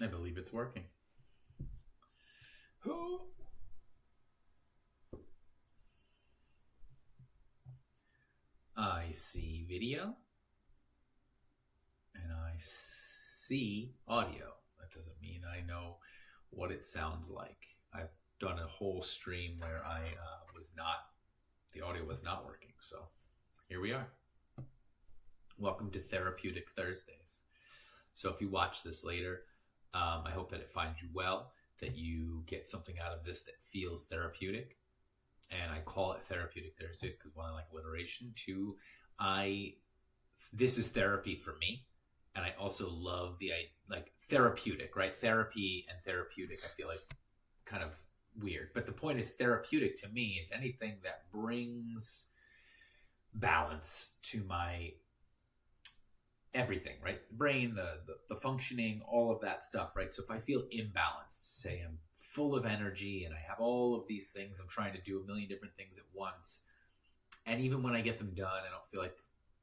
I believe it's working. Who? I see video and I see audio. That doesn't mean I know what it sounds like. I've done a whole stream where the audio was not working. So here we are. Welcome to Therapeutic Thursdays. So if you watch this later, I hope that it finds you well, that you get something out of this that feels therapeutic. And I call it Therapeutic Thursdays because one, I like alliteration. Two, this is therapy for me. And I also love therapeutic, right? Therapy and therapeutic, I feel like kind of weird. But the point is, therapeutic to me is anything that brings balance to my everything, right? The brain, the functioning, all of that stuff, right? So if I feel imbalanced, say I'm full of energy and I have all of these things, I'm trying to do a million different things at once. And even when I get them done, I don't feel like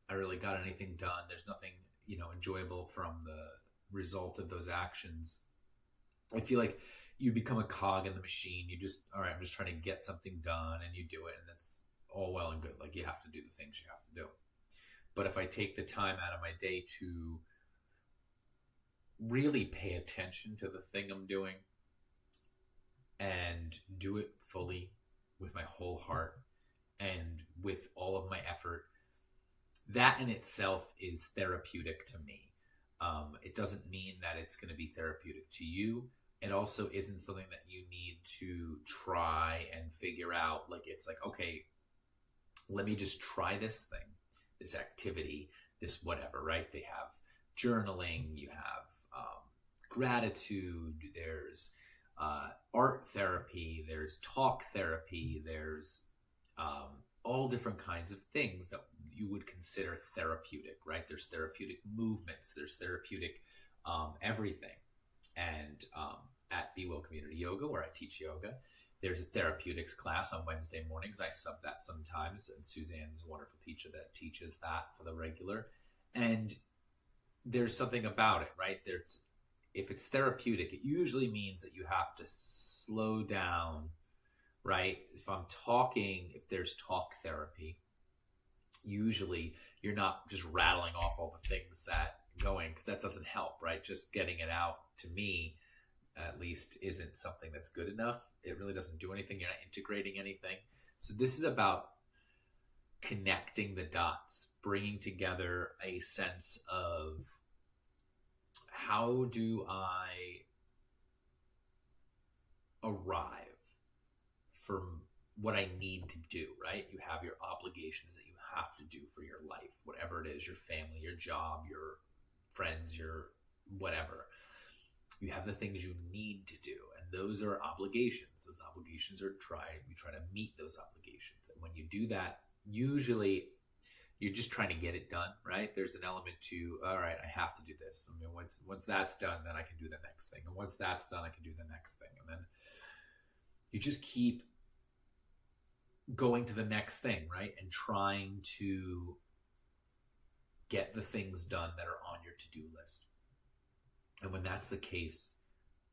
I really got anything done. There's nothing, enjoyable from the result of those actions. I feel like you become a cog in the machine. All right, I'm just trying to get something done, and you do it, and that's all well and good. Like, you have to do the things you have to do. But if I take the time out of my day to really pay attention to the thing I'm doing and do it fully with my whole heart and with all of my effort, that in itself is therapeutic to me. It doesn't mean that it's going to be therapeutic to you. It also isn't something that you need to try and figure out. Like, it's like, okay, let me just try this thing, this activity, this whatever, right? They have journaling, you have gratitude, there's art therapy, there's talk therapy, there's all different kinds of things that you would consider therapeutic, right? There's therapeutic movements, there's therapeutic everything. And at Be Well Community Yoga, where I teach yoga, there's a therapeutics class on Wednesday mornings. I sub that sometimes, and Suzanne's a wonderful teacher that teaches that for the regular. And there's something about it, right? If it's therapeutic, it usually means that you have to slow down, right? If there's talk therapy, usually you're not just rattling off all the things that going, because that doesn't help, right? Just getting it out, to me at least, isn't something that's good enough. It really doesn't do anything. You're not integrating anything. So this is about connecting the dots, bringing together a sense of, how do I arrive from what I need to do, right? You have your obligations that you have to do for your life, whatever it is, your family, your job, your friends, your whatever. You have the things you need to do, and those are obligations. Those obligations are we try to meet those obligations. And when you do that, usually you're just trying to get it done, right? There's an element to, all right, I have to do this. I mean, once that's done, then I can do the next thing. And once that's done, I can do the next thing. And then you just keep going to the next thing, right? And trying to get the things done that are on your to-do list. And when that's the case,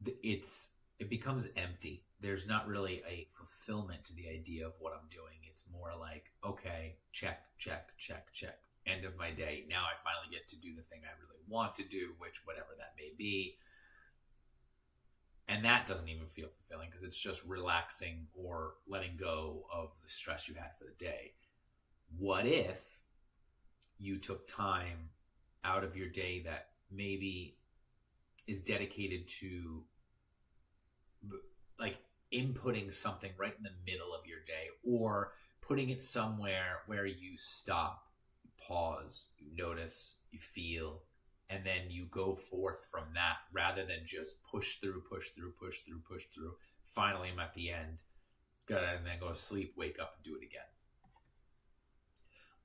it becomes empty. There's not really a fulfillment to the idea of what I'm doing. It's more like, okay, check, check, check, check. End of my day. Now I finally get to do the thing I really want to do, which whatever that may be. And that doesn't even feel fulfilling, because it's just relaxing or letting go of the stress you had for the day. What if you took time out of your day that maybe is dedicated to, like, inputting something right in the middle of your day, or putting it somewhere where you stop, you pause, you notice, you feel, and then you go forth from that, rather than just push through. Finally, I'm at the end, and then go to sleep, wake up, and do it again.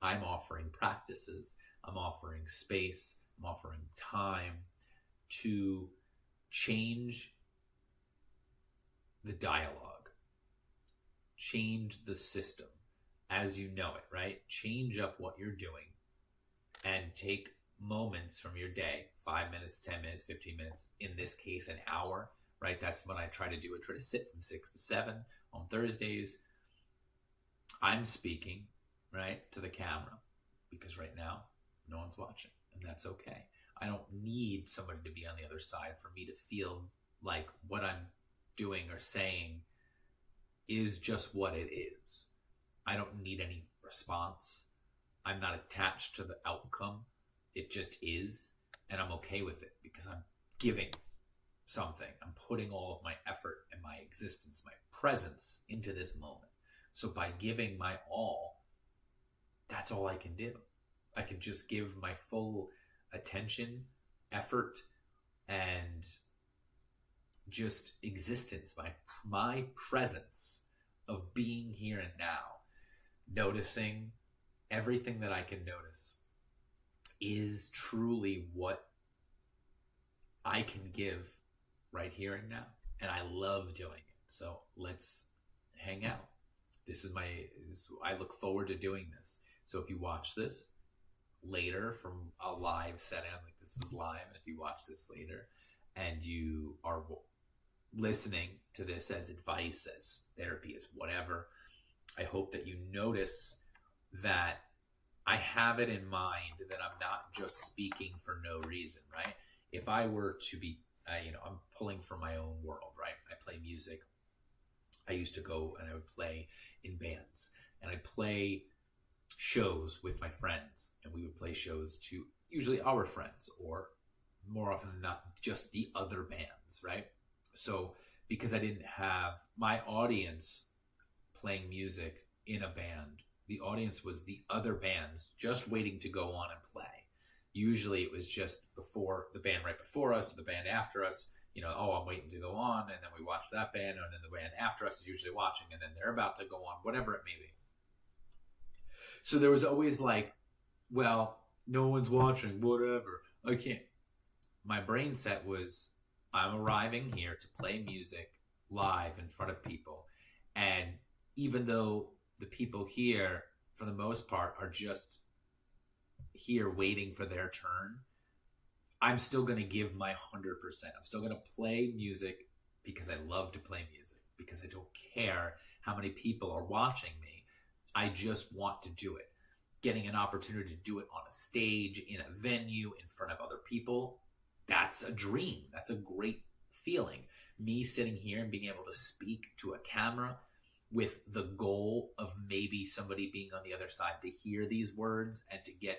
I'm offering practices, I'm offering space, I'm offering time to change the dialogue, change the system as you know it, right? Change up what you're doing and take moments from your day, 5 minutes, 10 minutes, 15 minutes, in this case, an hour, right? That's what I try to do. I try to sit from 6 to 7 on Thursdays. I'm speaking, right, to the camera because right now no one's watching, and that's okay. I don't need somebody to be on the other side for me to feel like what I'm doing or saying is just what it is. I don't need any response. I'm not attached to the outcome. It just is, and I'm okay with it because I'm giving something. I'm putting all of my effort and my existence, my presence into this moment. So by giving my all, that's all I can do. I can just give my full attention, effort, and just existence, my presence of being here and now, noticing everything that I can notice is truly what I can give right here and now. And I love doing it. So let's hang out. I look forward to doing this. So if you watch this later from a live setting, like this is live, and if you watch this later and you are listening to this as advice, as therapy, as whatever, I hope that you notice that I have it in mind that I'm not just speaking for no reason, right? If I were to be, I'm pulling from my own world, right? I play music. I used to go and I would play in bands, and I'd play shows with my friends, and we would play shows to usually our friends, or more often than not, just the other bands, right? So because I didn't have my audience playing music in a band, the audience was the other bands just waiting to go on and play. Usually it was just before the band right before us, the band after us, I'm waiting to go on, and then we watch that band, and then the band after us is usually watching, and then they're about to go on, whatever it may be. So there was always like, well, no one's watching, whatever. I can't. My brain set was, I'm arriving here to play music live in front of people. And even though the people here, for the most part, are just here waiting for their turn, I'm still going to give my 100%. I'm still going to play music because I love to play music, because I don't care how many people are watching me. I just want to do it. Getting an opportunity to do it on a stage, in a venue, in front of other people, that's a dream. That's a great feeling. Me sitting here and being able to speak to a camera with the goal of maybe somebody being on the other side to hear these words and to get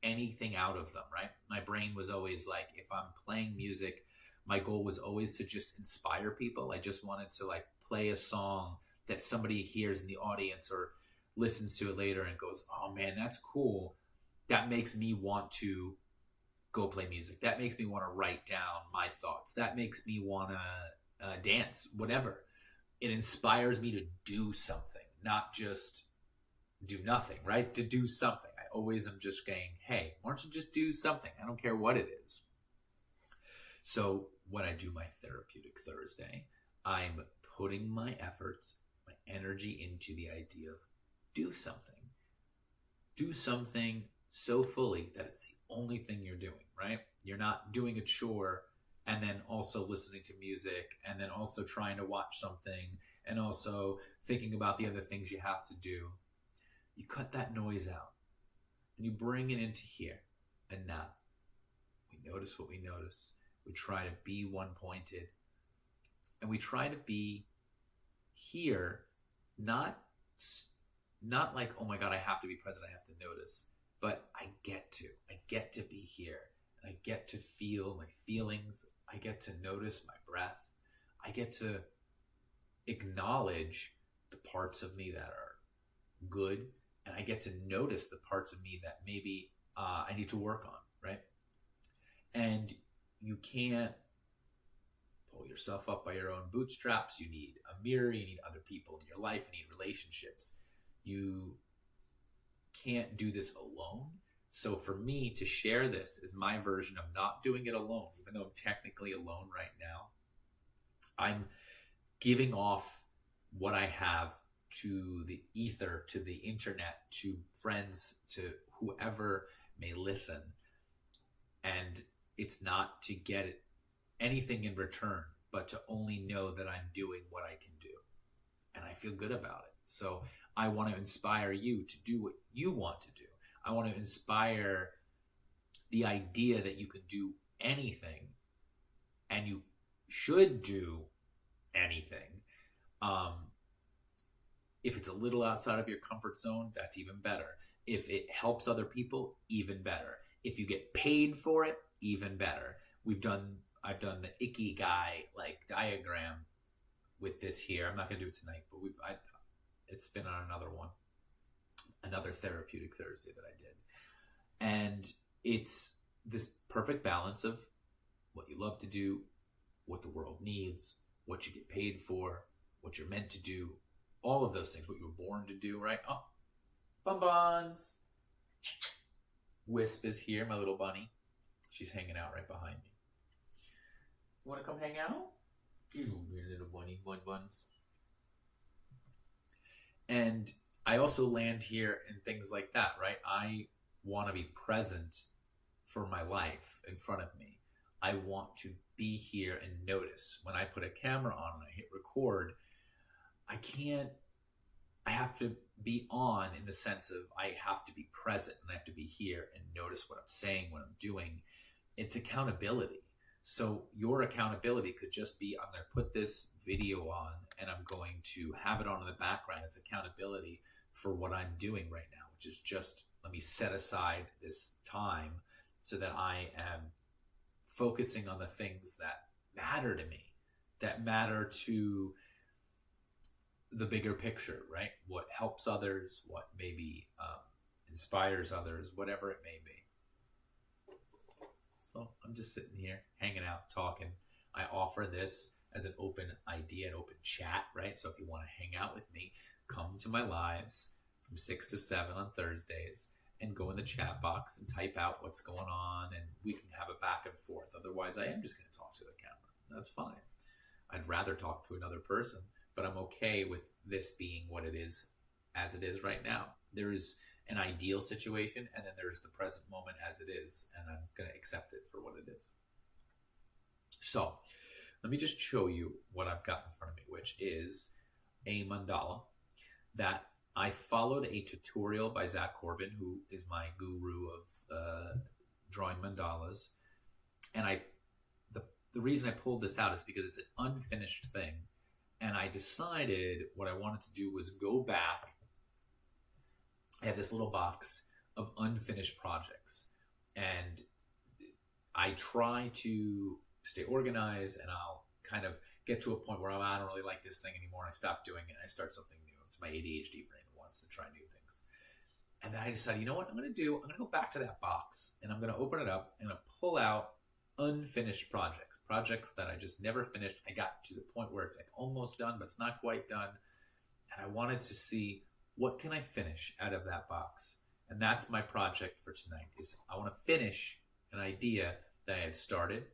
anything out of them, right? My brain was always like, if I'm playing music, my goal was always to just inspire people. I just wanted to like play a song that somebody hears in the audience or listens to it later and goes, oh man, that's cool. That makes me want to go play music. That makes me want to write down my thoughts. That makes me want to dance, whatever. It inspires me to do something, not just do nothing, right? To do something. I always am just saying, hey, why don't you just do something? I don't care what it is. So when I do my Therapeutic Thursday, I'm putting my efforts, my energy into the idea of do something. Do something so fully that it's the only thing you're doing, right? You're not doing a chore and then also listening to music and then also trying to watch something and also thinking about the other things you have to do. You cut that noise out and you bring it into here and now. We notice what we notice. We try to be one-pointed, and we try to be here, not like, oh my God, I have to be present, I have to notice, but I get to be here, and I get to feel my feelings. I get to notice my breath. I get to acknowledge the parts of me that are good, and I get to notice the parts of me that maybe I need to work on, right? And you can't pull yourself up by your own bootstraps. You need a mirror. You need other people in your life. You need relationships. You can't do this alone. So for me to share this is my version of not doing it alone, even though I'm technically alone right now. I'm giving off what I have to the ether, to the internet, to friends, to whoever may listen. And it's not to get anything in return, but to only know that I'm doing what I can do. And I feel good about it. So I want to inspire you to do what you want to do. I want to inspire the idea that you can do anything, and you should do anything. If it's a little outside of your comfort zone, that's even better. If it helps other people, even better. If you get paid for it, even better. I've done the ikigai like diagram with this here. I'm not going to do it tonight, but it's been on another Therapeutic Thursday that I did. And it's this perfect balance of what you love to do, what the world needs, what you get paid for, what you're meant to do, all of those things, what you were born to do, right? Oh, bonbons. Wisp is here, my little bunny. She's hanging out right behind me. You want to come hang out? You little bunny, buns. And I also land here in things like that, right? I want to be present for my life in front of me. I want to be here and notice. When I put a camera on and I hit record, I have to be on in the sense of I have to be present and I have to be here and notice what I'm saying, what I'm doing. It's accountability. So your accountability could just be, I'm going to put this video on and I'm going to have it on in the background as accountability for what I'm doing right now, which is just let me set aside this time so that I am focusing on the things that matter to me, that matter to the bigger picture, right? What helps others, what maybe inspires others, whatever it may be. So I'm just sitting here, hanging out, talking. I offer this as an open idea, an open chat, right? So if you want to hang out with me, come to my lives from 6 to 7 on Thursdays and go in the chat box and type out what's going on, and we can have a back and forth. Otherwise, I am just going to talk to the camera. That's fine. I'd rather talk to another person, but I'm okay with this being what it is as it is right now. There's an ideal situation, and then there's the present moment as it is, and I'm going to accept it for what it is. So let me just show you what I've got in front of me, which is a mandala that I followed a tutorial by Zach Corbin, who is my guru of drawing mandalas. And the reason I pulled this out is because it's an unfinished thing. And I decided what I wanted to do was go back. I have this little box of unfinished projects. And I try to stay organized, and I'll kind of get to a point where I don't really like this thing anymore, and I stop doing it and I start something new. It's my ADHD brain that wants to try new things. And then I decided, you know what I'm going to do? I'm going to go back to that box, and I'm going to open it up and I'm going to pull out unfinished projects that I just never finished. I got to the point where it's like almost done, but it's not quite done. And I wanted to see, what can I finish out of that box? And that's my project for tonight, is I want to finish an idea that I had started,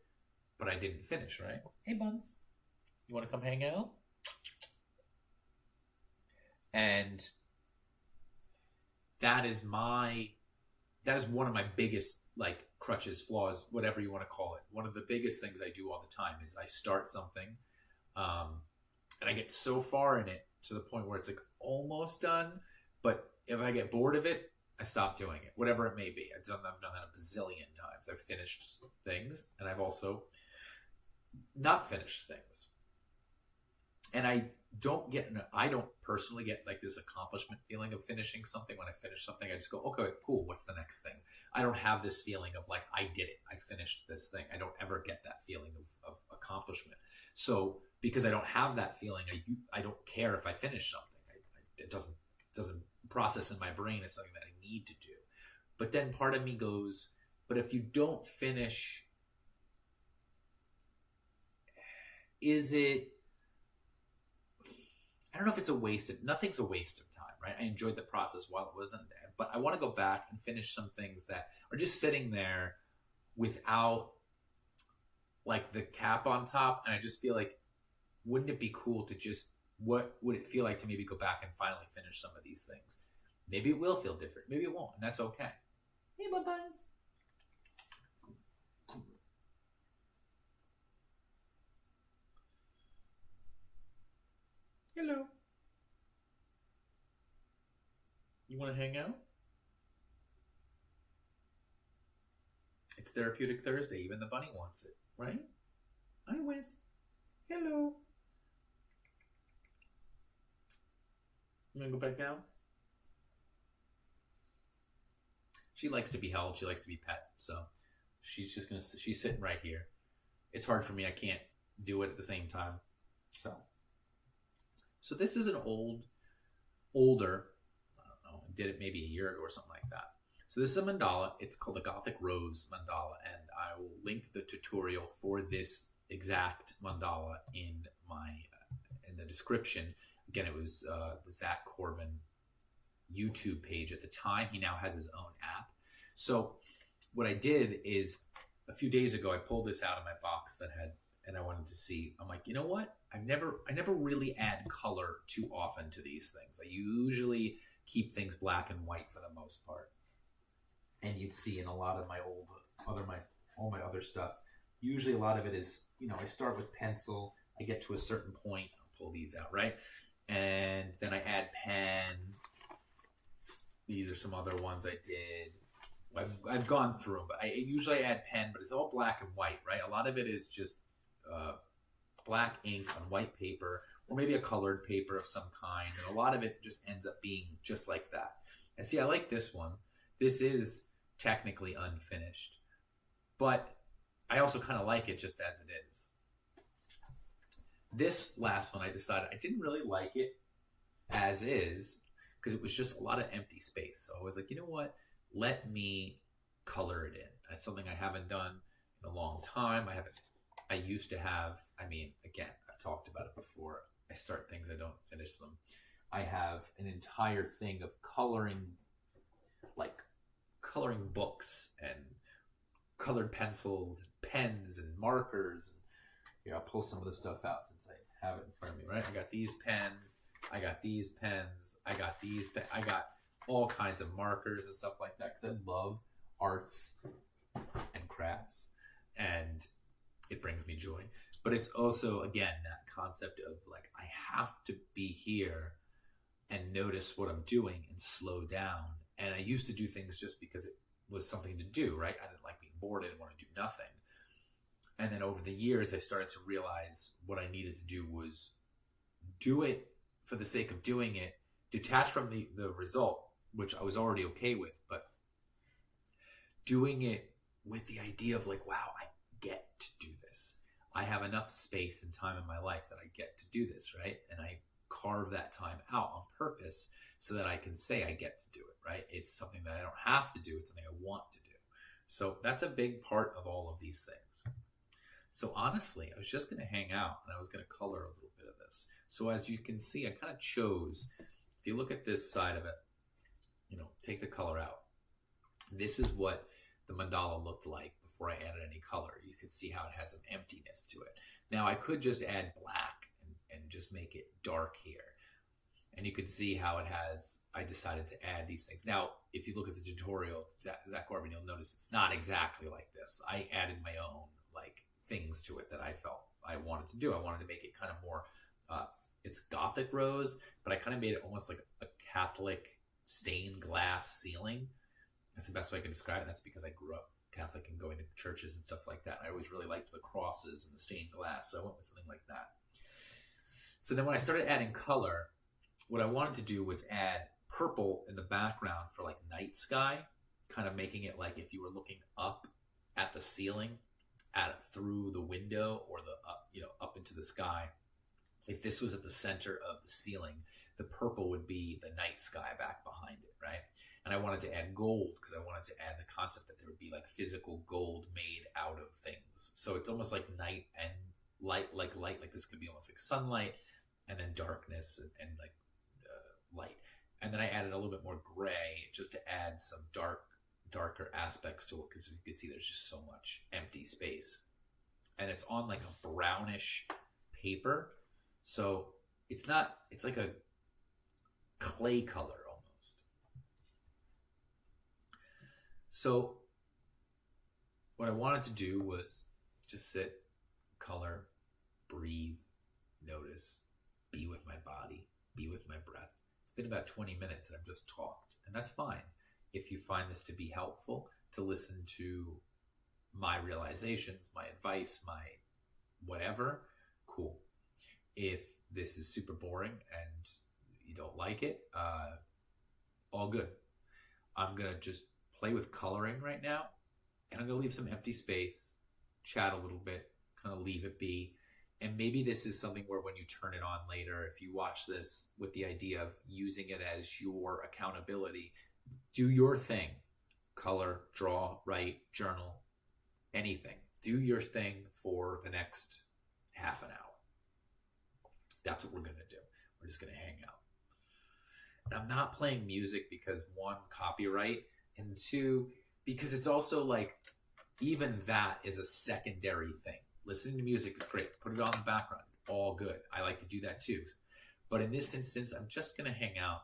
but I didn't finish, right? Hey, Buns. You want to come hang out? And that is one of my biggest, like, crutches, flaws, whatever you want to call it. One of the biggest things I do all the time is I start something, and I get so far in it to the point where it's like almost done, but if I get bored of it, I stop doing it, whatever it may be. I've done that a bazillion times. I've finished things, and I've also not finished things. And I don't personally get like this accomplishment feeling of finishing something. When I finish something, I just go, okay, cool, what's the next thing? I don't have this feeling of like, I did it, I finished this thing. I don't ever get that feeling of accomplishment. So because I don't have that feeling, I don't care if I finish something. It doesn't process in my brain as something that I need to do. But then part of me goes, but if you don't finish, I don't know if it's nothing's a waste of time, right? I enjoyed the process while it wasn't there, but I want to go back and finish some things that are just sitting there without like the cap on top. And I just feel like, wouldn't it be cool to just, what would it feel like to maybe go back and finally finish some of these things? Maybe it will feel different. Maybe it won't. And that's okay. Hey, buns. Hello. You want to hang out? It's Therapeutic Thursday. Even the bunny wants it, right? Hi, Wiz. Hello. You want to go back down? She likes to be held. She likes to be pet. So she's sitting right here. It's hard for me. I can't do it at the same time. So this is an older, I don't know, did it maybe a year ago or something like that. So this is a mandala. It's called the Gothic Rose mandala, and I will link the tutorial for this exact mandala in the description. Again, it was the Zach Corbin YouTube page at the time. He now has his own app. So what I did is a few days ago, I pulled this out of my box and I wanted to see. I'm like, you know what? I never really add color too often to these things. I usually keep things black and white for the most part. And you'd see in a lot of my all my other stuff, usually a lot of it is, I start with pencil. I get to a certain point. I'll pull these out, right? And then I add pen. These are some other ones I did. I've gone through them, but I usually add pen, but it's all black and white, right? A lot of it is just black ink on white paper, or maybe a colored paper of some kind, and a lot of it just ends up being just like that. And see, I like this one. This is technically unfinished, but I also kind of like it just as it is. This last one, I decided I didn't really like it as is because it was just a lot of empty space. So I was like, you know what? Let me color it in. That's something I haven't done in a long time. I used to have, again, I've talked about it before. I start things, I don't finish them. I have an entire thing of coloring books and colored pencils and pens and markers. Here, I'll pull some of the stuff out since I have it in front of me, right? I got these pens. I got these pens. I got these pens. I got all kinds of markers and stuff like that because I love arts and crafts, and it brings me joy. But it's also, again, that concept of like, I have to be here and notice what I'm doing and slow down. And I used to do things just because it was something to do, right? I didn't like being bored. I didn't want to do nothing. And then over the years, I started to realize what I needed to do was do it for the sake of doing it, detached from the result, which I was already okay with, but doing it with the idea of like, wow, I get to do this. I have enough space and time in my life that I get to do this, right? And I carve that time out on purpose so that I can say I get to do it, right? It's something that I don't have to do. It's something I want to do. So that's a big part of all of these things. So honestly, I was just going to hang out and I was going to color a little bit of this. So as you can see, I kind of chose, if you look at this side of it, take the color out. This is what the mandala looked like before I added any color. You can see how it has some emptiness to it. Now I could just add black and just make it dark here. And you can see how it has, I decided to add these things. Now, if you look at the tutorial, Zach Corbin, you'll notice it's not exactly like this. I added my own things to it that I felt I wanted to do. I wanted to make it kind of more, it's Gothic rose, but I kind of made it almost like a Catholic stained glass ceiling. That's the best way I can describe it. That's because I grew up Catholic and going to churches and stuff like that. I always really liked the crosses and the stained glass, so I went with something like that. So then when I started adding color, what I wanted to do was add purple in the background for like night sky, kind of making it like if you were looking up at the ceiling, through the window or up into the sky. If this was at the center of the ceiling, the purple would be the night sky back behind it, right? And I wanted to add gold because I wanted to add the concept that there would be like physical gold made out of things. So it's almost like night and light, like this could be almost like sunlight, and then darkness and light. And then I added a little bit more gray just to add some darker aspects to it, because you can see there's just so much empty space. And it's on like a brownish paper. So it's like a clay color almost. So what I wanted to do was just sit, color, breathe, notice, be with my body, be with my breath. It's been about 20 minutes that I've just talked, and that's fine. If you find this to be helpful, to listen to my realizations, my advice, my whatever, cool. If this is super boring and you don't like it, all good. I'm going to just play with coloring right now, and I'm going to leave some empty space, chat a little bit, kind of leave it be. And maybe this is something where when you turn it on later, if you watch this with the idea of using it as your accountability, do your thing. Color, draw, write, journal, anything. Do your thing for the next half an hour. That's what we're going to do. We're just going to hang out. And I'm not playing music because, one, copyright, and two, because it's also like, even that is a secondary thing. Listening to music is great. Put it on the background. All good. I like to do that too. But in this instance, I'm just going to hang out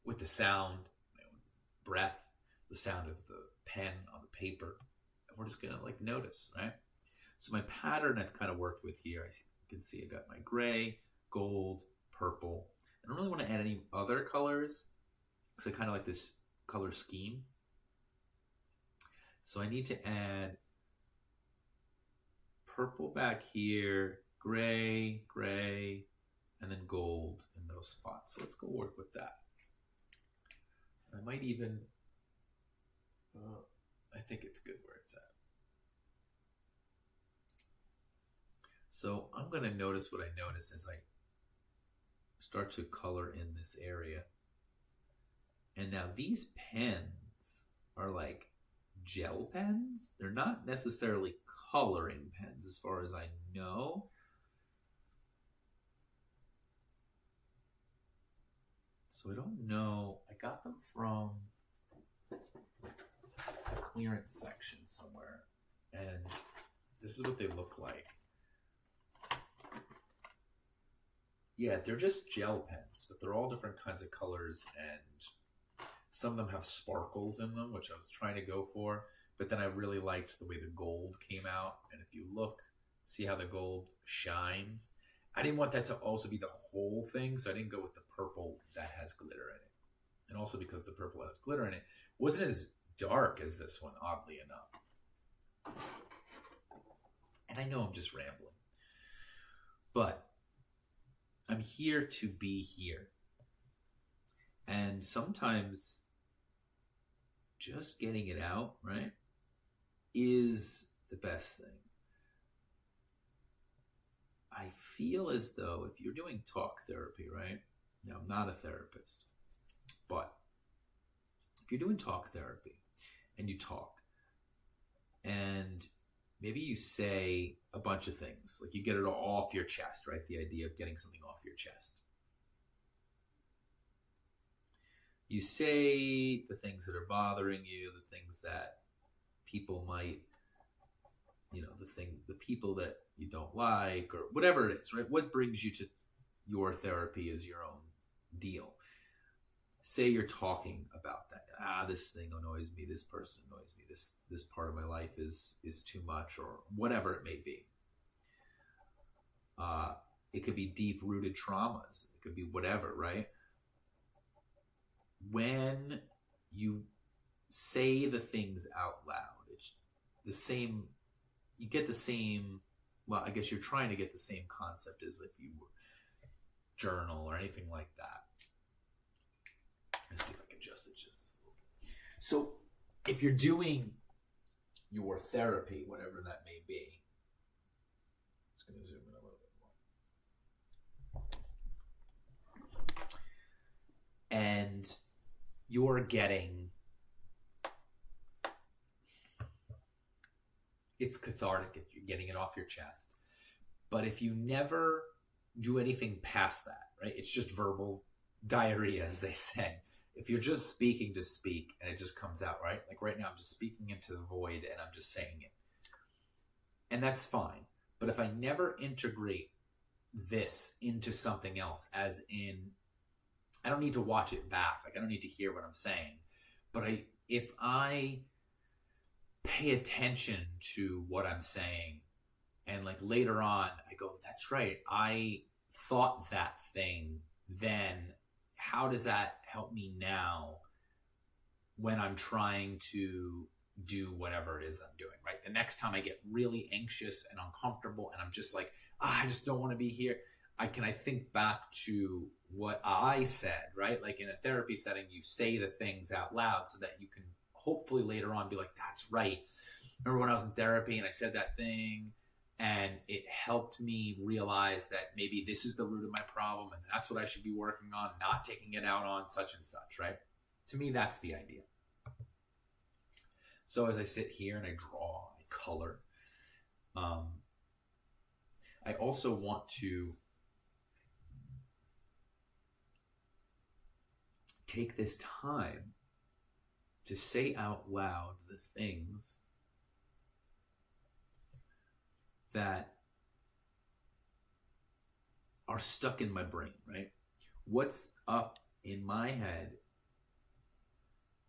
with the sound, my own breath, the sound of the pen on the paper. And we're just going to like notice, right? So my pattern I've kind of worked with here. You can see I got my gray, gold, purple. I don't really want to add any other colors because I kind of like this color scheme. So I need to add purple back here, gray, gray, and then gold in those spots. So let's go work with that. I might even, I think it's good where it's at. So I'm going to notice what I notice as I start to color in this area. And now these pens are like gel pens. They're not necessarily coloring pens as far as I know. So I don't know. I got them from a clearance section somewhere. And this is what they look like. Yeah, they're just gel pens, but they're all different kinds of colors, and some of them have sparkles in them, which I was trying to go for, but then I really liked the way the gold came out. And if you look, see how the gold shines? I didn't want that to also be the whole thing, so I didn't go with the purple that has glitter in it. And also because the purple that has glitter in it wasn't as dark as this one, oddly enough. And I know I'm just rambling, but I'm here to be here. And sometimes just getting it out, right, is the best thing. I feel as though if you're doing talk therapy, right? Now, I'm not a therapist, but if you're doing talk therapy and you talk and maybe you say a bunch of things, like you get it all off your chest, right? The idea of getting something off your chest. You say the things that are bothering you, the things that people might, the people that you don't like, or whatever it is, right? What brings you to your therapy is your own deal. Say you're talking about that. This thing annoys me. This person annoys me. This part of my life is too much, or whatever it may be. It could be deep-rooted traumas. It could be whatever, right? When you say the things out loud, it's the same. You get the same. Well, I guess you're trying to get the same concept as if you journal or anything like that. Let's see if I can adjust it just a little bit. So if you're doing your therapy, whatever that may be, I'm just going to zoom in a little bit more. And you're getting, it's cathartic, you're getting it off your chest. But if you never do anything past that, right? It's just verbal diarrhea, as they say. If you're just speaking to speak and it just comes out, right? Like right now, I'm just speaking into the void and I'm just saying it. And that's fine. But if I never integrate this into something else, as in, I don't need to watch it back. Like I don't need to hear what I'm saying. But if I pay attention to what I'm saying, and like later on I go, that's right, I thought that thing then, how does that help me now when I'm trying to do whatever it is I'm doing, right? The next time I get really anxious and uncomfortable and I'm just like, I just don't want to be here. I think back to what I said, right? Like in a therapy setting, you say the things out loud so that you can hopefully later on be like, that's right. Remember when I was in therapy and I said that thing and it helped me realize that maybe this is the root of my problem and that's what I should be working on, not taking it out on such and such, right? To me, that's the idea. So as I sit here and I draw, I color, I also want to take this time to say out loud the things that are stuck in my brain, right? What's up in my head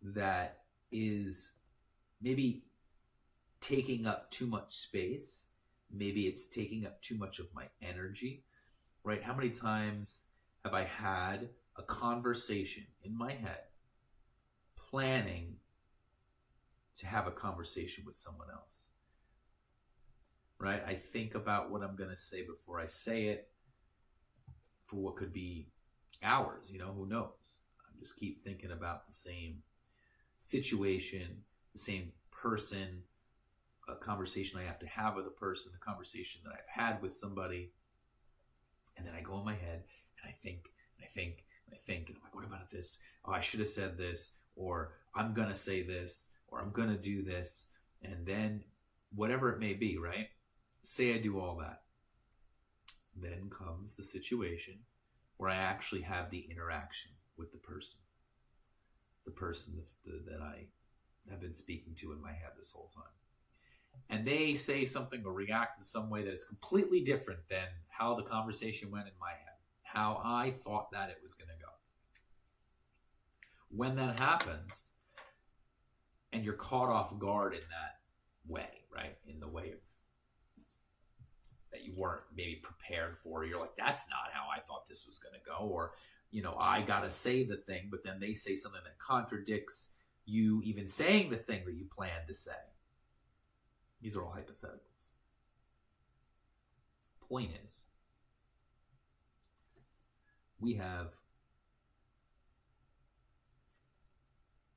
that is maybe taking up too much space? Maybe it's taking up too much of my energy, right? How many times have I had a conversation in my head planning to have a conversation with someone else, right? I think about what I'm going to say before I say it for what could be hours, who knows? I just keep thinking about the same situation, the same person, a conversation I have to have with a person, the conversation that I've had with somebody. And then I go in my head and I think, and I'm like, what about this? Oh, I should have said this, or I'm going to say this, or I'm going to do this. And then whatever it may be, right? Say I do all that. Then comes the situation where I actually have the interaction with the person that I have been speaking to in my head this whole time. And they say something or react in some way that is completely different than how the conversation went in my head, how I thought that it was going to go. When that happens, and you're caught off guard in that way, right? In the way of that you weren't maybe prepared for, you're like, that's not how I thought this was going to go. Or, I got to say the thing, but then they say something that contradicts you even saying the thing that you planned to say. These are all hypotheticals. Point is,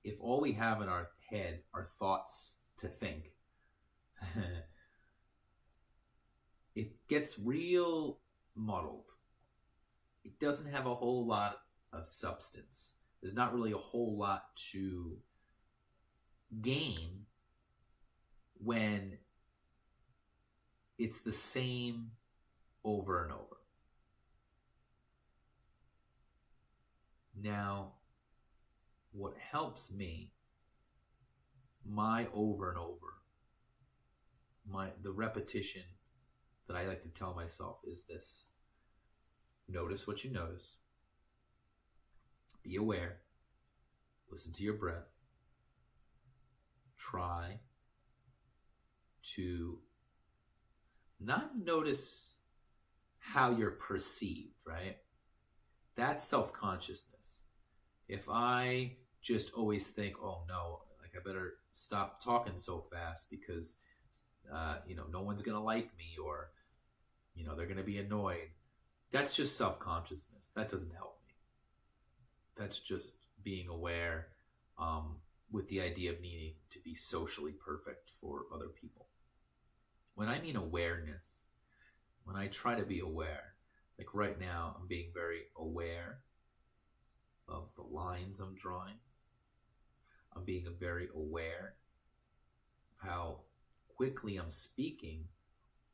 if all we have in our head are thoughts to think, it gets real muddled. It doesn't have a whole lot of substance. There's not really a whole lot to gain when it's the same over and over. Now, what helps me, my over and over, the repetition that I like to tell myself is this: notice what you notice, be aware, listen to your breath, try to not notice how you're perceived, right? That's self-consciousness. If I just always think, oh no, like I better stop talking so fast because, no one's going to like me, or, they're going to be annoyed. That's just self-consciousness. That doesn't help me. That's just being aware with the idea of needing to be socially perfect for other people. When I mean awareness, when I try to be aware, like right now, I'm being very aware of the lines I'm drawing. I'm being very aware of how quickly I'm speaking,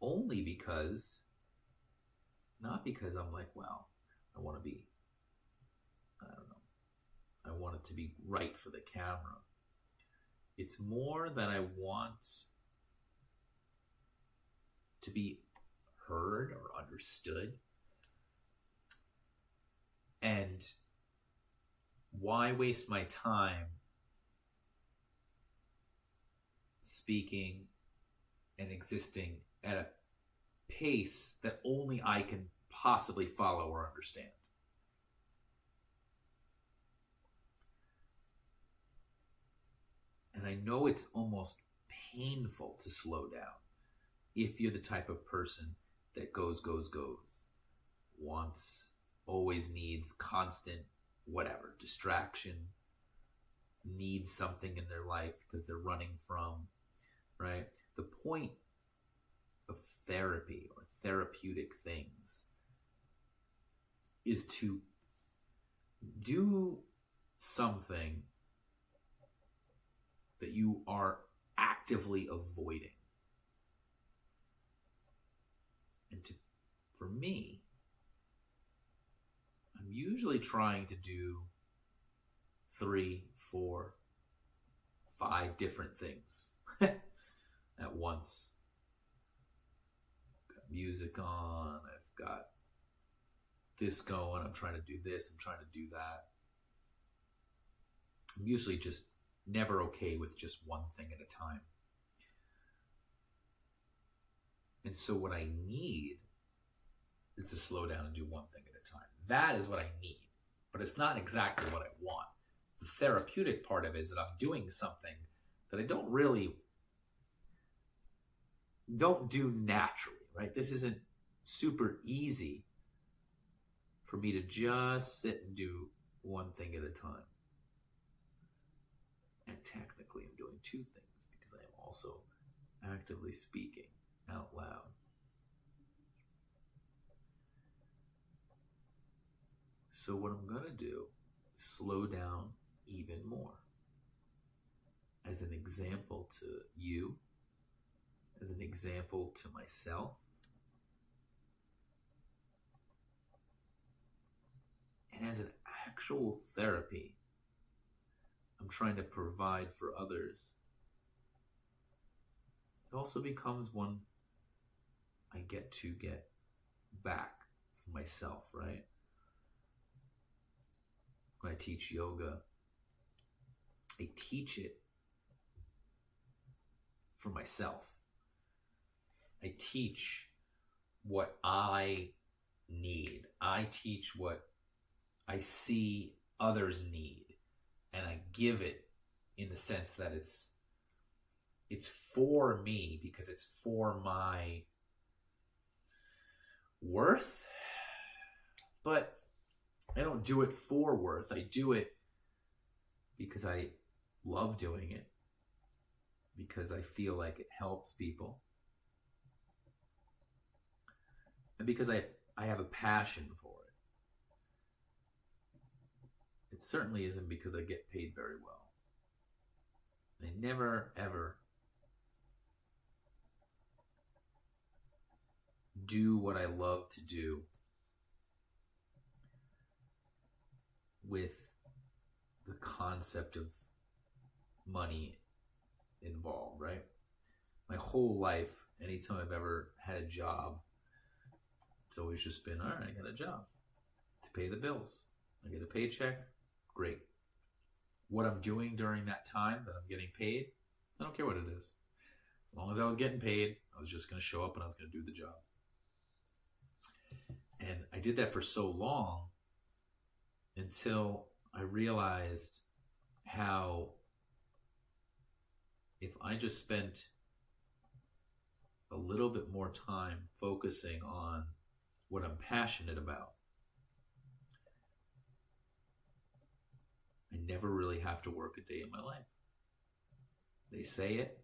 only because, not because I'm like, well, I want to be, I want it to be right for the camera. It's more that I want to be heard or understood. And why waste my time speaking and existing at a pace that only I can possibly follow or understand. And I know it's almost painful to slow down if you're the type of person that goes, wants, always needs constant, whatever, distraction, needs something in their life because they're running from, right? The point of therapy or therapeutic things is to do something that you are actively avoiding. And for me, I'm usually trying to do 3, 4, 5 different things at once. I've got music on, I've got this going, I'm trying to do this, I'm trying to do that. I'm usually just never okay with just one thing at a time. And so what I need is to slow down and do one thing at a time. That is what I need, but it's not exactly what I want. The therapeutic part of it is that I'm doing something that I don't do naturally, right? This isn't super easy for me to just sit and do one thing at a time. And technically I'm doing 2 things because I am also actively speaking out loud. So what I'm going to do is slow down even more. As an example to you, as an example to myself, and as an actual therapy I'm trying to provide for others. It also becomes one I get to get back for myself, right? When I teach yoga, I teach it for myself. I teach what I need. I teach what I see others need. And I give it in the sense that it's for me because it's for my worth. But I don't do it for worth. I do it because I love doing it, because I feel like it helps people, and because I have a passion for it. It certainly isn't because I get paid very well. I never, ever do what I love to do with the concept of money involved, right? My whole life, anytime I've ever had a job, it's always just been, all right, I got a job to pay the bills. I get a paycheck. Great. What I'm doing during that time that I'm getting paid, I don't care what it is. As long as I was getting paid, I was just going to show up and I was going to do the job. And I did that for so long until I realized how if I just spent a little bit more time focusing on what I'm passionate about, I never really have to work a day in my life. They say it.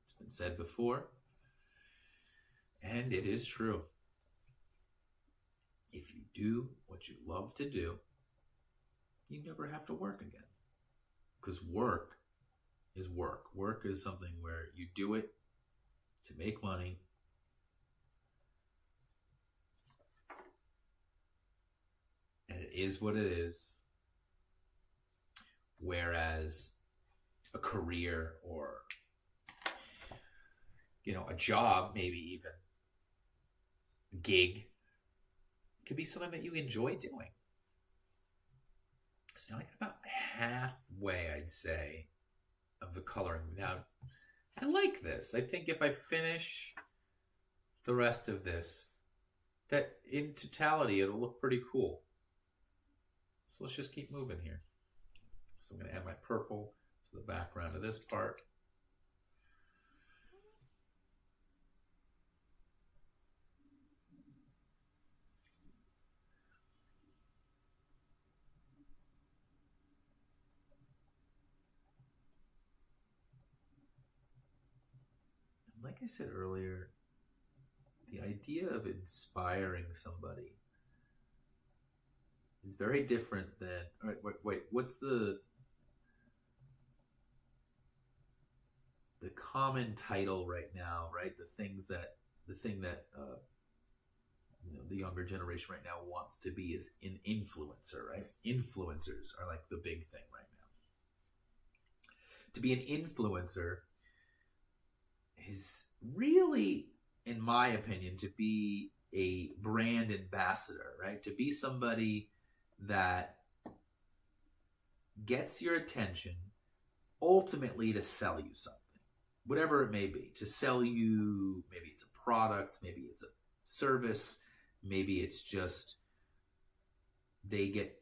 It's been said before. And it is true. If you do what you love to do, you never have to work again. Because work is work. Work is something where you do it to make money. And it is what it is. Whereas a career or, a job, maybe even a gig, could be something that you enjoy doing. So now I get about halfway, I'd say, of the coloring. Now, I like this. I think if I finish the rest of this, that in totality it'll look pretty cool. So let's just keep moving here. So I'm going to add my purple to the background of this part. And like I said earlier, the idea of inspiring somebody is very different than, all right, wait, what's the common title right now, right? The thing that the younger generation right now wants to be is an influencer, right? Influencers are like the big thing right now. To be an influencer is really, in my opinion, to be a brand ambassador, right? To be somebody that gets your attention ultimately to sell you something, whatever it may be, to sell you, maybe it's a product, maybe it's a service, maybe it's just they get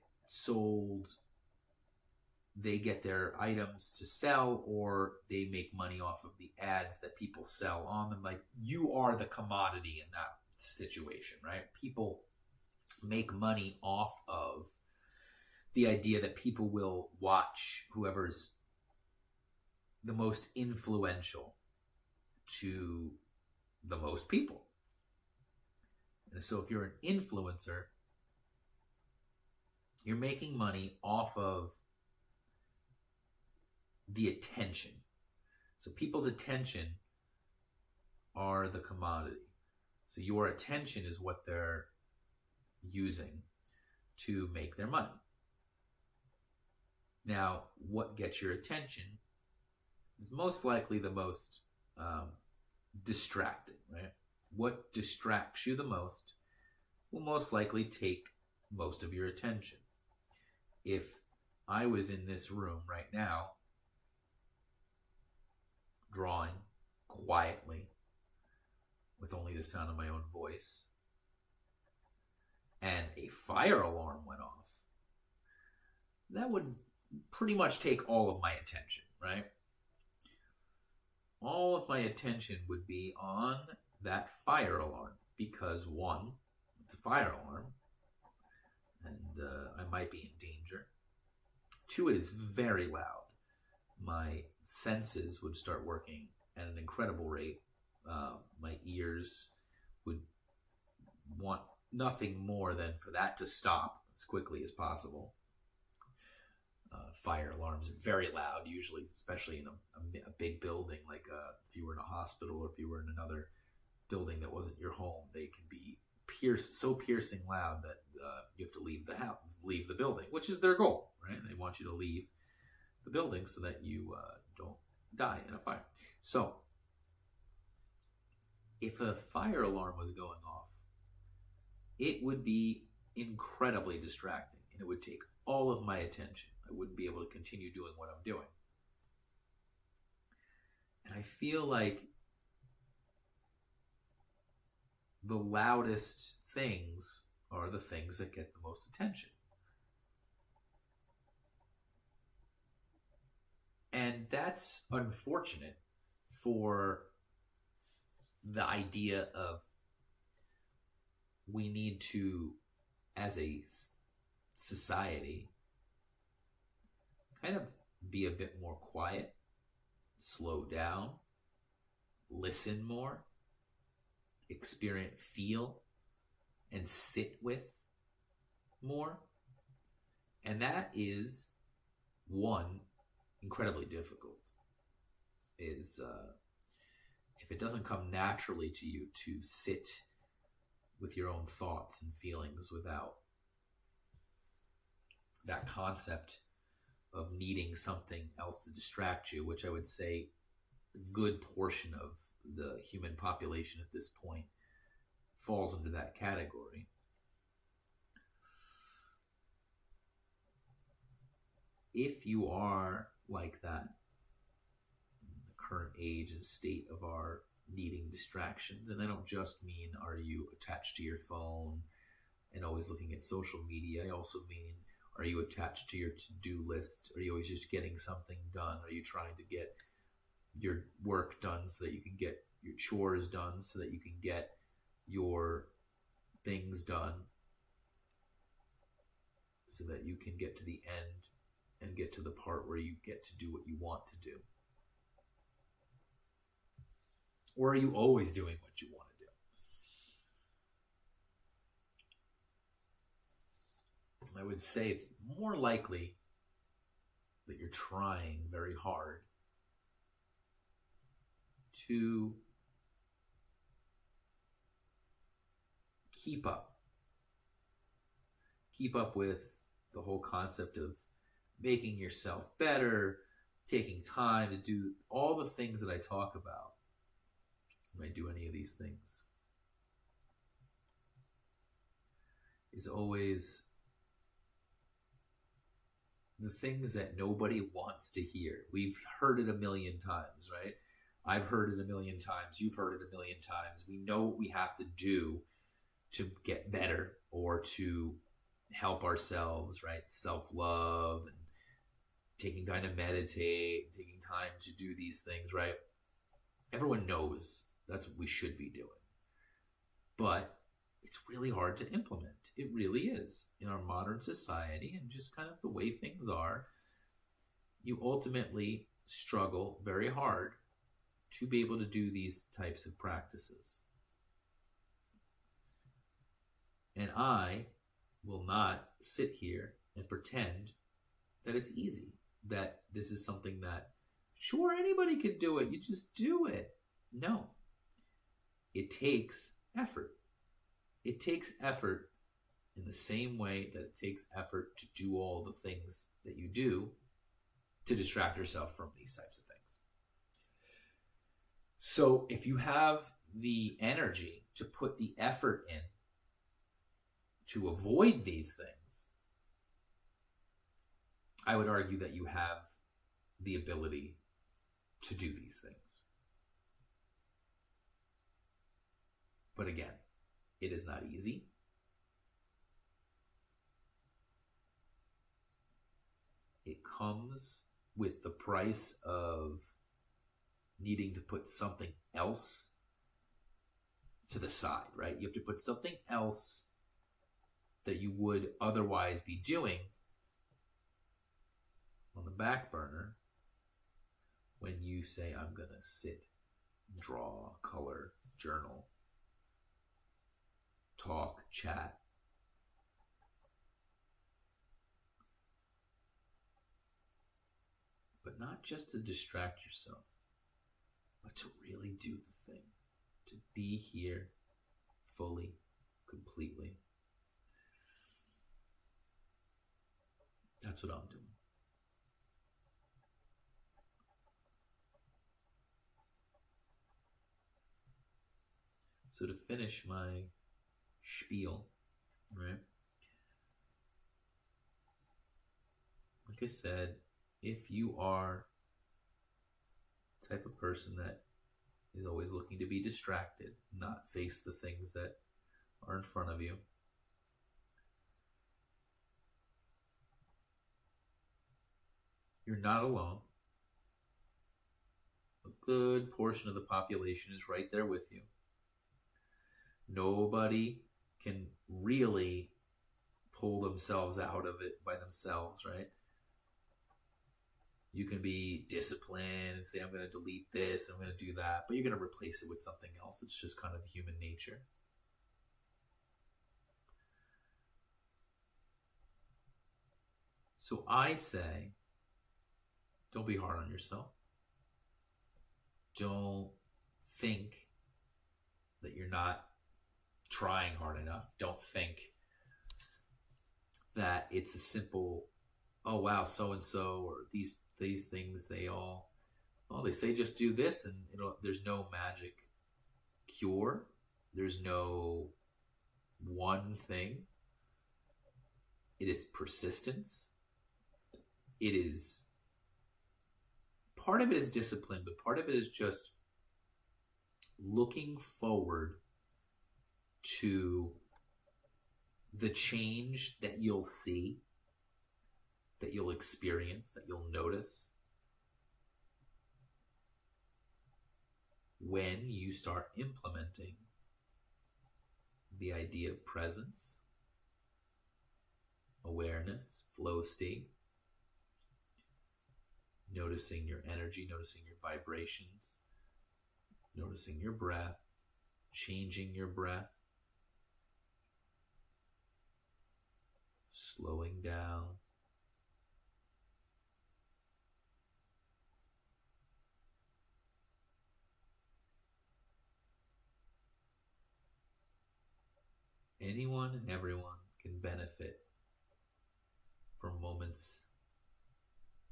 their items to sell, or they make money off of the ads that people sell on them. Like, you are the commodity in that situation, right? People make money off of the idea that people will watch whoever's the most influential to the most people. And so if you're an influencer, you're making money off of the attention. So people's attention are the commodity. So your attention is what they're using to make their money. Now, what gets your attention is most likely the most distracting, right? What distracts you the most will most likely take most of your attention. If I was in this room right now, drawing quietly with only the sound of my own voice, and a fire alarm went off, that would pretty much take all of my attention, right? All of my attention would be on that fire alarm because, one, it's a fire alarm and I might be in danger. Two, it is very loud. My senses would start working at an incredible rate. My ears would want nothing more than for that to stop as quickly as possible. Fire alarms are very loud, usually, especially in a big building. Like if you were in a hospital or if you were in another building that wasn't your home, they can be so piercing loud that you have to leave the building, which is their goal, right? They want you to leave the building so that you don't die in a fire. So if a fire alarm was going off, it would be incredibly distracting and it would take all of my attention. I wouldn't be able to continue doing what I'm doing. And I feel like the loudest things are the things that get the most attention. And that's unfortunate for the idea of we need to, as a society, kind of be a bit more quiet, slow down, listen more, feel, and sit with more. And that is, one, incredibly difficult. If it doesn't come naturally to you to sit with your own thoughts and feelings without that concept of needing something else to distract you, which I would say a good portion of the human population at this point falls into that category. If you are like that, in the current age and state of our needing distractions. And I don't just mean, are you attached to your phone and always looking at social media? I also mean, are you attached to your to-do list? Are you always just getting something done? Are you trying to get your work done so that you can get your chores done, so that you can get your things done, so that you can get to the end and get to the part where you get to do what you want to do? Or are you always doing what you want to do? I would say it's more likely that you're trying very hard to keep up with the whole concept of making yourself better, taking time to do all the things that I talk about when I do any of these things, is always the things that nobody wants to hear. We've heard it a million times, right? I've heard it a million times. You've heard it a million times. We know what we have to do to get better or to help ourselves, right? Self-love and taking time to meditate, taking time to do these things, right? Everyone knows that's what we should be doing. But it's really hard to implement. It really is. In our modern society and just kind of the way things are, you ultimately struggle very hard to be able to do these types of practices. And I will not sit here and pretend that it's easy, that this is something that, sure, anybody could do it, you just do it. No. It takes effort. It takes effort in the same way that it takes effort to do all the things that you do to distract yourself from these types of things. So if you have the energy to put the effort in to avoid these things, I would argue that you have the ability to do these things. But again, it is not easy. It comes with the price of needing to put something else to the side, right? You have to put something else that you would otherwise be doing on the back burner when you say, I'm going to sit, draw, color, journal, talk, chat. But not just to distract yourself, but to really do the thing, to be here fully, completely. That's what I'm doing. So to finish my spiel, right? Like I said, if you are the type of person that is always looking to be distracted, not face the things that are in front of you, you're not alone. A good portion of the population is right there with you. Nobody can really pull themselves out of it by themselves, right? You can be disciplined and say, I'm going to delete this, I'm going to do that, but you're going to replace it with something else. It's just kind of human nature. So I say, don't be hard on yourself. Don't think that you're not trying hard enough. Don't think that it's a simple, oh wow, so-and-so, or these things, they say just do this and there's no magic cure. There's no one thing. It is persistence. It is, part of it is discipline, but part of it is just looking forward to the change that you'll see, that you'll experience, that you'll notice when you start implementing the idea of presence, awareness, flow state, noticing your energy, noticing your vibrations, noticing your breath, changing your breath, slowing down, anyone and everyone can benefit from moments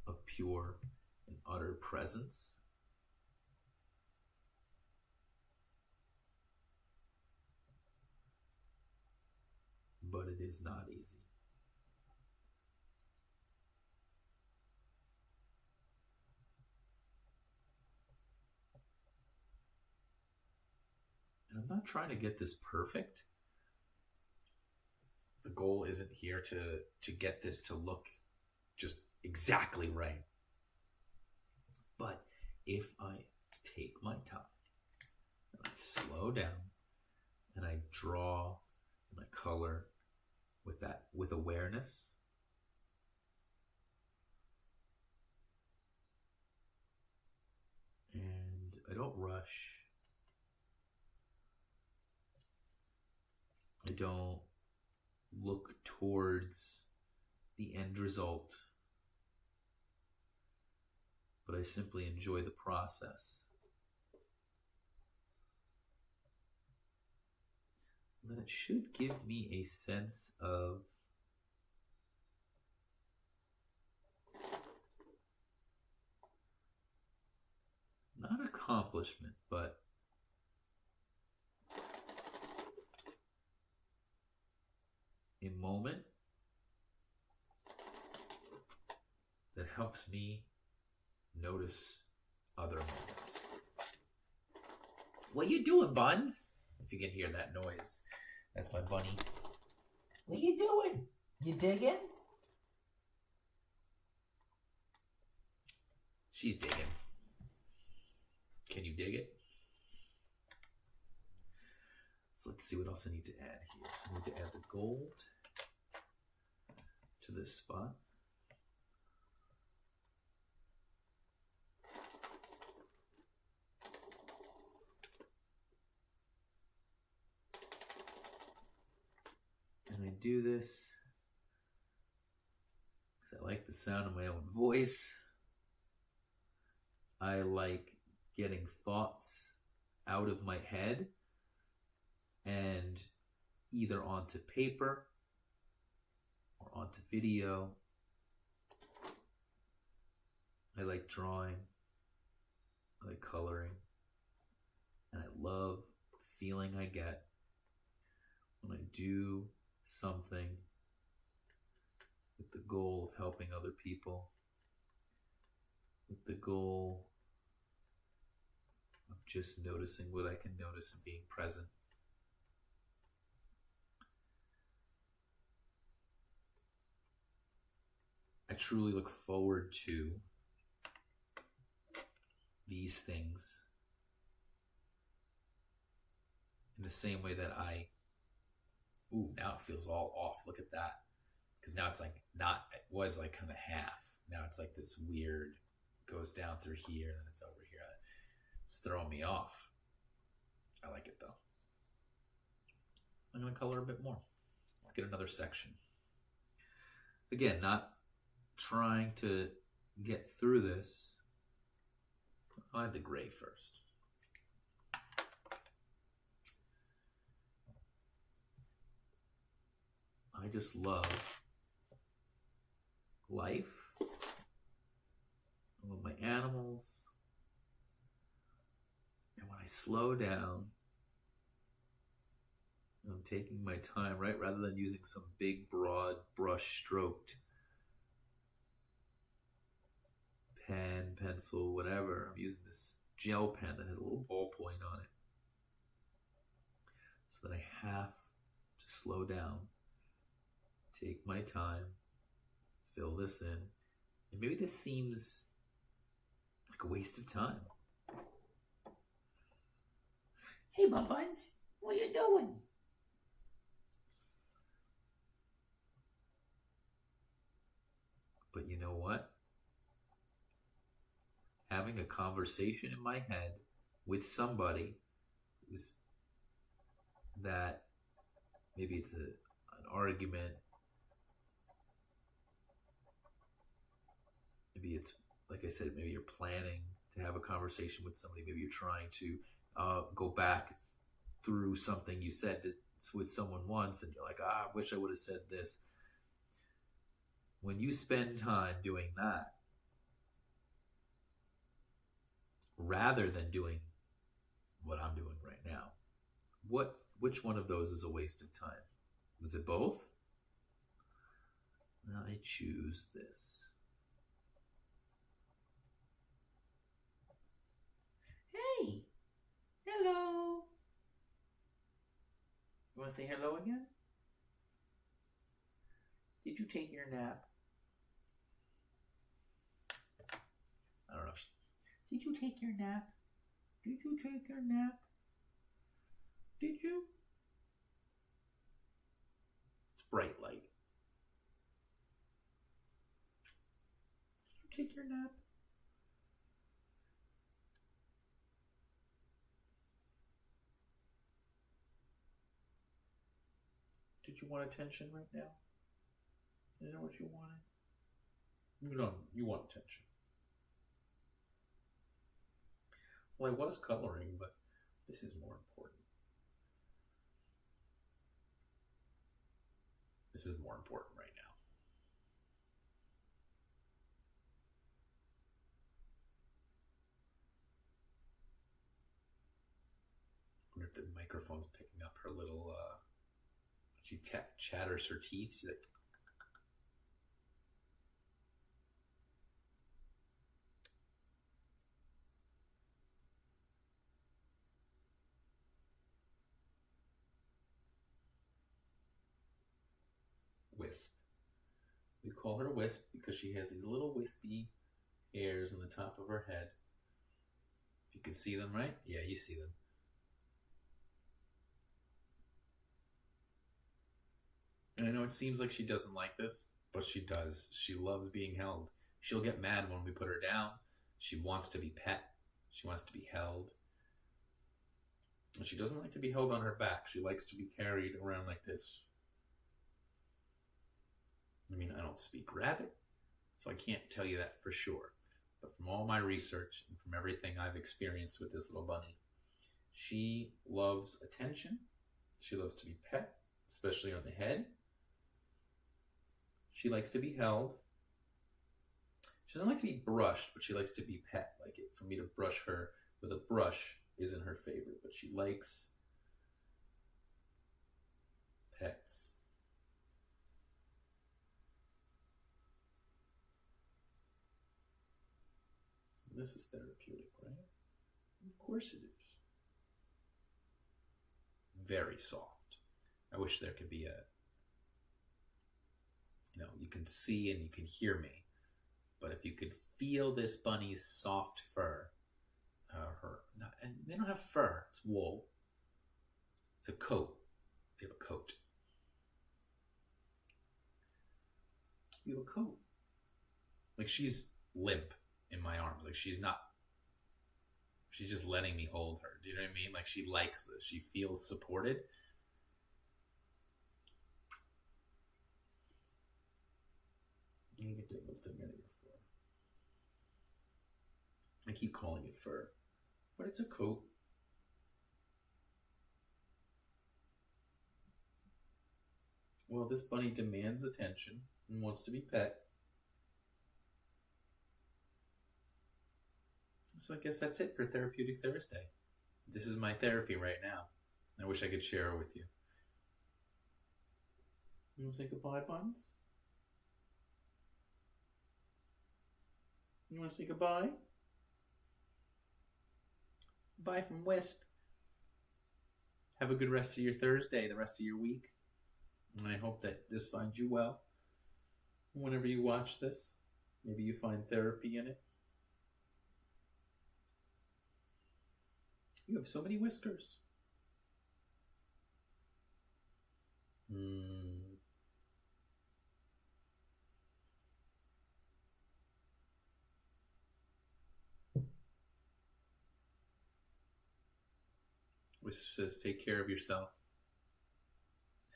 of pure and utter presence. But it is not easy. And I'm not trying to get this perfect. The goal isn't here to get this to look just exactly right. But if I take my time and I slow down and I draw and I color with awareness, and I don't rush, I don't look towards the end result, but I simply enjoy the process, then it should give me a sense of not accomplishment, but a moment that helps me notice other moments. What you doing, Buns? If you can hear that noise, that's my bunny. What you doing? You digging? She's digging. Can you dig it? So let's see what else I need to add here. So I need to add the gold to this spot. And I do this because I like the sound of my own voice. I like getting thoughts out of my head and either onto paper or onto video. I like drawing, I like coloring, and I love the feeling I get when I do something with the goal of helping other people, with the goal of just noticing what I can notice and being present. I truly look forward to these things in the same way that now it feels all off. Look at that. Because now it's like it was like kind of half. Now it's like this weird, goes down through here, then it's over here. It's throwing me off. I like it though. I'm going to color a bit more. Let's get another section. Again, not trying to get through this. I'll add the gray first. I just love life. I love my animals. And when I slow down, I'm taking my time, right? Rather than using some big, broad, brush-stroked pen, pencil, whatever. I'm using this gel pen that has a little ballpoint on it. have to slow down, take my time, fill this in. And maybe this seems like a waste of time. Hey, my buns, what you doing? But you know what? Having a conversation in my head with somebody who's that maybe it's an argument, maybe it's like I said, maybe you're planning to have a conversation with somebody, maybe you're trying to go back through something you said with someone once and you're like, I wish I would have said this. When you spend time doing that rather than doing what I'm doing right now, which one of those is a waste of time? Was it both? I choose this. Hey, hello. You want to say hello again? Did you take your nap? I don't know. Did you take your nap? Did you take your nap? Did you? It's bright light. Did you take your nap? Did you want attention right now? Is that what you wanted? No, you want attention. Well, I was coloring, but this is more important. This is more important right now. I wonder if the microphone's picking up her little, she chatters her teeth. She's like, Wisp. We call her Wisp because she has these little wispy hairs on the top of her head. If you can see them, right? Yeah, you see them. And I know it seems like she doesn't like this, but she does. She loves being held. She'll get mad when we put her down. She wants to be pet. She wants to be held. And she doesn't like to be held on her back. She likes to be carried around like this. I mean, I don't speak rabbit, so I can't tell you that for sure. But from all my research and from everything I've experienced with this little bunny, she loves attention. She loves to be pet, especially on the head. She likes to be held. She doesn't like to be brushed, but she likes to be pet. Like it, for me to brush her with a brush isn't her favorite, but she likes pets. This is therapeutic, right? Of course it is. Very soft. I wish there could be you can see and you can hear me, but if you could feel this bunny's soft fur, and they don't have fur, it's wool. It's a coat. They have a coat. You have a coat. Like she's limp in my arms. Like she's just letting me hold her. Do you know what I mean? Like she likes this. She feels supported. You get that little thing out of your fur. I keep calling it fur, but it's a coat. Well, this bunny demands attention and wants to be pet. So I guess that's it for Therapeutic Thursday. This is my therapy right now. I wish I could share it with you. You want to say goodbye, Buns? You want to say goodbye? Bye from Wisp. Have a good rest of your Thursday, the rest of your week. And I hope that this finds you well. Whenever you watch this, maybe you find therapy in it. You have so many whiskers. Wisp says, take care of yourself.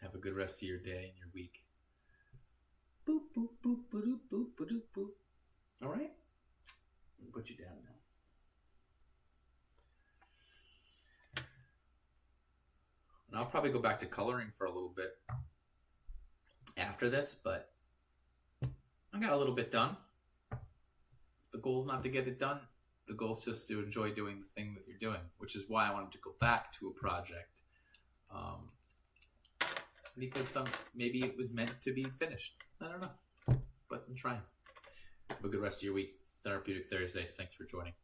Have a good rest of your day and your week. Boop, boop, boop, boop, boop, boop, boop. All right? I'll put you down now. And I'll probably go back to coloring for a little bit after this, but I got a little bit done. The goal's not to get it done. The goal's just to enjoy doing the thing that you're doing, which is why I wanted to go back to a project. Because maybe it was meant to be finished. I don't know. But I'm trying. Have a good rest of your week. Therapeutic Thursday. Thanks for joining.